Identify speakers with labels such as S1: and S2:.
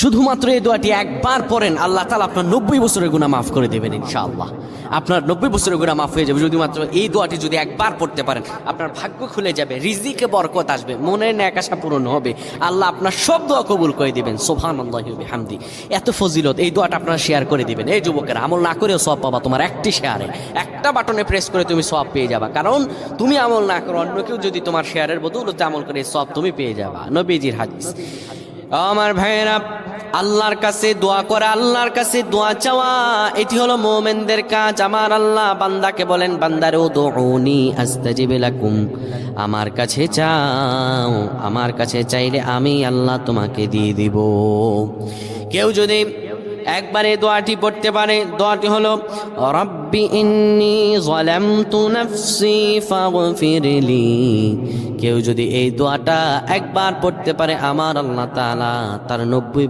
S1: শুধুমাত্র এই দোয়াটি একবার পড়েন, আল্লাহ তাআলা আপনার 90 বছরের গুনাহ মাফ করে দেবেন ইনশাআল্লাহ। আপনার 90 বছরের গুনাহ মাফ হয়ে যাবে শুধুমাত্র এই দোয়াটি যদি একবার পড়তে পারেন। আপনার ভাগ্য খুলে যাবে, রিজিকে বরকত আসবে, মনের ন্যাক আশা পূরণ হবে, আল্লাহ আপনার সব দোয়া কবুল করে দিবেন। সুবহানাল্লাহি ওয়া বিহামদি। এত ফজিলত, এই দোয়াটা আপনারা শেয়ার করে দিবেন। এই যুবকেরা, আমল না করেও সওয়াব পাবা। তোমার একটি শেয়ারে, একটা বাটনে প্রেস করে তুমি সওয়াব পেয়ে যাবা। কারণ তুমি আমল না করো, অন্য কেউ যদি তোমার শেয়ারের বদৌলতে আমল করে, সওয়াব তুমি পেয়ে যাবা। নবীজির হাদিস। আমার ভাইয়েরা, আল্লাহর কাছে দোয়া করা, আল্লাহর কাছে দোয়া চাওয়া, এটি হলো মুমিনদের কাজ। আমার আল্লাহ বান্দাকে বলেন, বান্দারে উদউনি আস্তাজিব লাকুম, আমার কাছে চাও, আমার কাছে চাইলে আমি আল্লাহ তোমাকে দিয়ে দিব। কেউ যদি একবারে দোয়াটি পড়তে পারে, দোয়াটি হলো রব্বি ইন্নী যালামতু নাফসি ফাগফিরলি। কেউ যদি এই দোয়াটা একবার পড়তে পারে, আমার আল্লাহ তাআলা তার 90